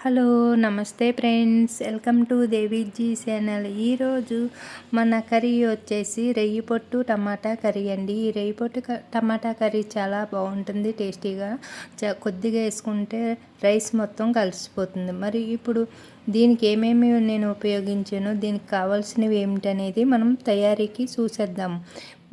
Hello నమస్తే friends, welcome to Deviji channel. ఈరోజు మన కర్రీ వచ్చేసి రొయ్యి పొట్టు టమాటా కర్రీ అండి. ఈ రొయ్యి పొట్టు టమాటా కర్రీ చాలా బాగుంటుంది, టేస్టీగా. కొద్దిగా వేసుకుంటే రైస్ మొత్తం కలిసిపోతుంది. మరి ఇప్పుడు దీనికి ఏమేమి నేను ఉపయోగించానో, దీనికి కావాల్సినవి ఏమిటనేది మనం తయారీకి చూసేద్దాం.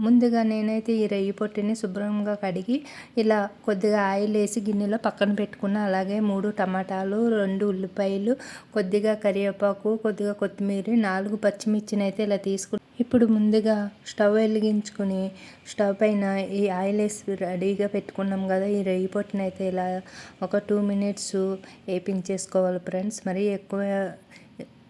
ముందుగా నేనైతే ఈ రొయ్యి పొట్టుని శుభ్రంగా కడిగి ఇలా కొద్దిగా ఆయిల్ వేసి గిన్నెలో పక్కన పెట్టుకున్న. అలాగే 3 టమాటాలు, 2 ఉల్లిపాయలు, కొద్దిగా కరివేపాకు, కొద్దిగా కొత్తిమీర, 4 పచ్చిమిర్చిని అయితే ఇలా తీసుకుని ఇప్పుడు ముందుగా స్టవ్ వెలిగించుకుని స్టవ్ పైన ఈ ఆయిల్ వేసి రెడీగా పెట్టుకున్నాం కదా. ఈ రొయ్యి పొట్టుని అయితే ఇలా ఒక 2 మినిట్స్ వేపించేసుకోవాలి ఫ్రెండ్స్. మరి ఎక్కువ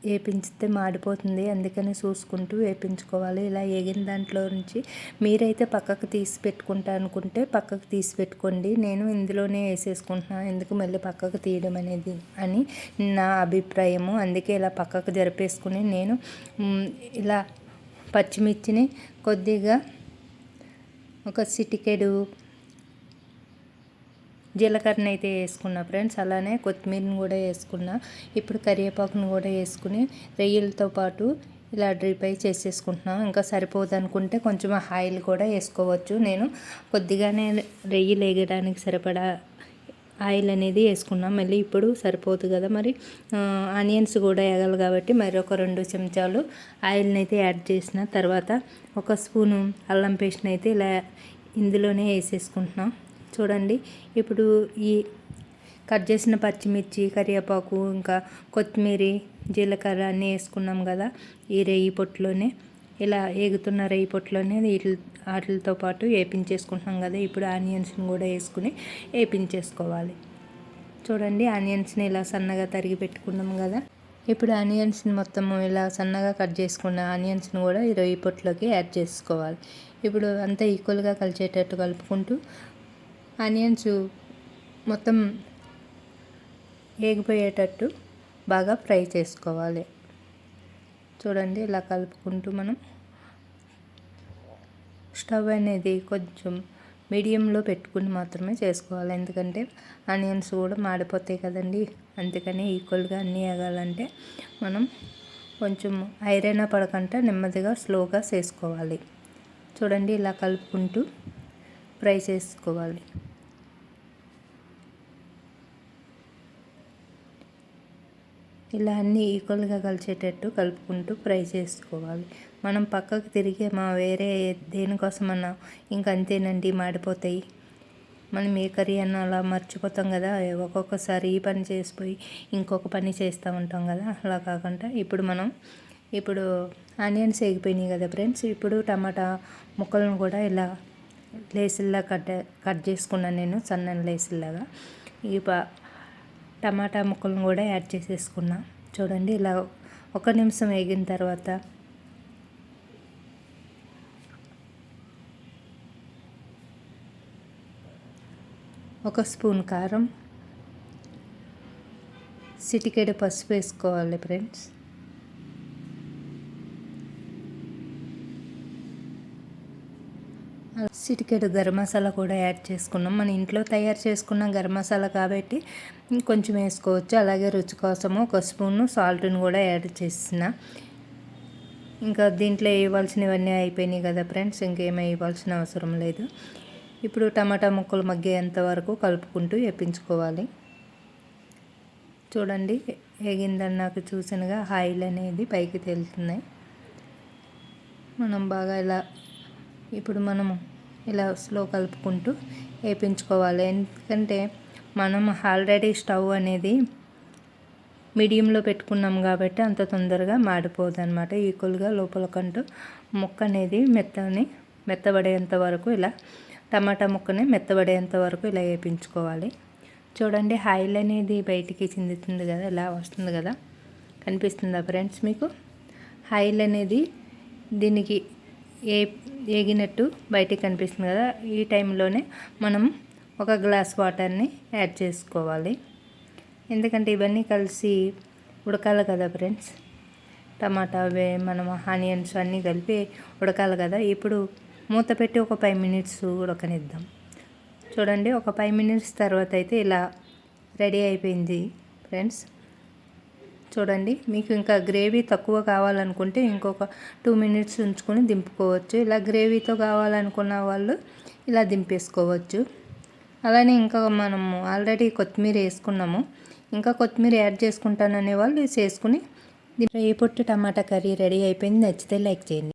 వేపించితే మాడిపోతుంది, అందుకని చూసుకుంటూ వేపించుకోవాలి. ఇలా వేగిన దాంట్లో నుంచి మీరైతే పక్కకు తీసి పెట్టుకుంటా అనుకుంటే పక్కకు తీసి పెట్టుకోండి. నేను ఇందులోనే వేసేసుకుంటున్నాను, ఎందుకు మళ్ళీ పక్కకు తీయడం అనేది అని నా అభిప్రాయము. అందుకే ఇలా పక్కకు జరిపేసుకుని నేను ఇలా పచ్చిమిర్చిని కొద్దిగా ఒక చిటికెడు జీలకర్రని అయితే వేసుకున్నా ఫ్రెండ్స్. అలానే కొత్తిమీరని కూడా వేసుకున్నా. ఇప్పుడు కరివేపాకును కూడా వేసుకుని రొయ్యలతో పాటు ఇలా డ్రీపై చేసేసుకుంటున్నాను. ఇంకా సరిపోదు అనుకుంటే కొంచెం ఆయిల్ కూడా వేసుకోవచ్చు. నేను కొద్దిగానే రొయ్యలు వేగడానికి సరిపడా ఆయిల్ అనేది వేసుకున్నాం. మళ్ళీ ఇప్పుడు సరిపోదు కదా, మరి ఆనియన్స్ కూడా వేగాలి కాబట్టి మరి ఒక 2 చెంచాలు ఆయిల్ని అయితే యాడ్ చేసిన తర్వాత ఒక స్పూను అల్లం పేస్ట్ని అయితే ఇలా ఇందులోనే వేసేసుకుంటున్నాం. చూడండి, ఇప్పుడు ఈ కట్ చేసిన పచ్చిమిర్చి, కరివేపాకు, ఇంకా కొత్తిమీర, జీలకర్ర అన్నీ వేసుకున్నాం కదా ఈ రొయ్యి పొట్టులోనే. ఇలా వేగుతున్న రొయ్యి పొట్టులోనే వాటితో పాటు వేపించేసుకుంటున్నాం కదా. ఇప్పుడు ఆనియన్స్ని కూడా వేసుకుని వేపించేసుకోవాలి. చూడండి, ఆనియన్స్ని ఇలా సన్నగా తరిగి పెట్టుకున్నాం కదా. ఇప్పుడు ఆనియన్స్ని మొత్తం ఇలా సన్నగా కట్ చేసుకున్న ఆనియన్స్ని కూడా ఈ రొయ్యి పొట్టులోకి యాడ్ చేసుకోవాలి. ఇప్పుడు అంతా ఈక్వల్గా కలిసేటట్టు కలుపుకుంటూ ఆనియన్స్ మొత్తం వేగిపోయేటట్టు బాగా ఫ్రై చేసుకోవాలి. చూడండి, ఇలా కలుపుకుంటూ మనం స్టవ్ అనేది కొంచెం మీడియంలో పెట్టుకుని మాత్రమే చేసుకోవాలి, ఎందుకంటే ఆనియన్స్ కూడా మాడిపోతాయి కదండి. అందుకని ఈక్వల్గా అన్నీ వేగాలంటే మనం కొంచెం ఐరైనా పడకుండా నెమ్మదిగా స్లోగా చేసుకోవాలి. చూడండి, ఇలా కలుపుకుంటూ ఫ్రై చేసుకోవాలి. ఇలా అన్నీ ఈక్వల్గా కలిసేటట్టు కలుపుకుంటూ ఫ్రై చేసుకోవాలి. మనం పక్కకు తిరిగి వేరే దేనికోసమన్నా ఇంకా అంతేనండి, మాడిపోతాయి. మనం ఏ కర్రీ అన్నా అలా మర్చిపోతాం కదా, ఒక్కొక్కసారి ఈ పని చేసిపోయి ఇంకొక పని చేస్తూ ఉంటాం కదా. అలా కాకుండా ఇప్పుడు ఆనియన్స్ వేగిపోయినాయి కదా ఫ్రెండ్స్. ఇప్పుడు టమాటా ముక్కలను కూడా ఇలా లేసుల్లా కట్ చేసుకున్నాను నేను, సన్న లేసుల్లాగా. ఈ టమాటా ముక్కలను కూడా యాడ్ చేసేసుకున్నా. చూడండి, ఇలా 1 నిమిషం వేగిన తర్వాత ఒక స్పూన్ కారం, చిటికెడు పసుపు వేసుకోవాలి ఫ్రెండ్స్. చిటికెడు గరం మసాలా కూడా యాడ్ చేసుకున్నాం. మన ఇంట్లో తయారు చేసుకున్న గరం మసాలా కాబట్టి కొంచెం వేసుకోవచ్చు. అలాగే రుచి కోసము 1 స్పూను సాల్ట్ని కూడా యాడ్ చేసిన. ఇంకా దీంట్లో వేయవలసినవన్నీ అయిపోయినాయి కదా ఫ్రెండ్స్, ఇంకేమీ వేయవలసిన అవసరం లేదు. ఇప్పుడు టమాటా ముక్కలు మగ్గేంత వరకు కలుపుకుంటూ వేపించుకోవాలి. చూడండి, వేగిందని నాకు చూసినగా ఆయిల్ అనేది పైకి తేలుతున్నాయి. మనం ఇలా స్లో కలుపుకుంటూ వేపించుకోవాలి, ఎందుకంటే మనం ఆల్రెడీ స్టవ్ అనేది మీడియంలో పెట్టుకున్నాం కాబట్టి అంత తొందరగా మాడిపోదు అనమాట. ఈక్వల్గా లోపలకంటూ ముక్క అనేది మెత్తబడేంత వరకు ఇలా టమాటా ముక్కని మెత్తబడేంత వరకు ఇలా వేపించుకోవాలి. చూడండి, ఆయిల్ అనేది బయటికి చిందుతుంది కదా, ఇలా వస్తుంది కదా, కనిపిస్తుందా ఫ్రెండ్స్ మీకు? ఆయిల్ అనేది దీనికి వేగినట్టు బయటికి కనిపిస్తుంది కదా. ఈ టైంలోనే మనం 1 గ్లాస్ వాటర్ని యాడ్ చేసుకోవాలి, ఎందుకంటే ఇవన్నీ కలిసి ఉడకాలి కదా ఫ్రెండ్స్. టమాటా మనం ఆనియన్స్ అన్నీ కలిపి ఉడకాలి కదా. ఇప్పుడు మూత పెట్టి ఒక 5 మినిట్స్ ఉడకనిద్దాం. చూడండి, ఒక 5 మినిట్స్ తర్వాత అయితే ఇలా రెడీ అయిపోయింది ఫ్రెండ్స్. చూడండి. మీకు ఇంకా గ్రేవీ తక్కువ కావాలనుకుంటే ఇంకొక 2 మినిట్స్ ఉంచుకొని దింపుకోవచ్చు. ఇలా గ్రేవీతో కావాలనుకున్న వాళ్ళు ఇలా దింపేసుకోవచ్చు. అలానే ఇంకా మనము ఆల్రెడీ కొత్తిమీర వేసుకున్నాము. ఇంకా కొత్తిమీర యాడ్ చేసుకుంటాననే వాళ్ళు వేసుకుని రొయ్య పొట్టు టమాటా కర్రీ రెడీ అయిపోయింది. నచ్చితే లైక్ చేయండి.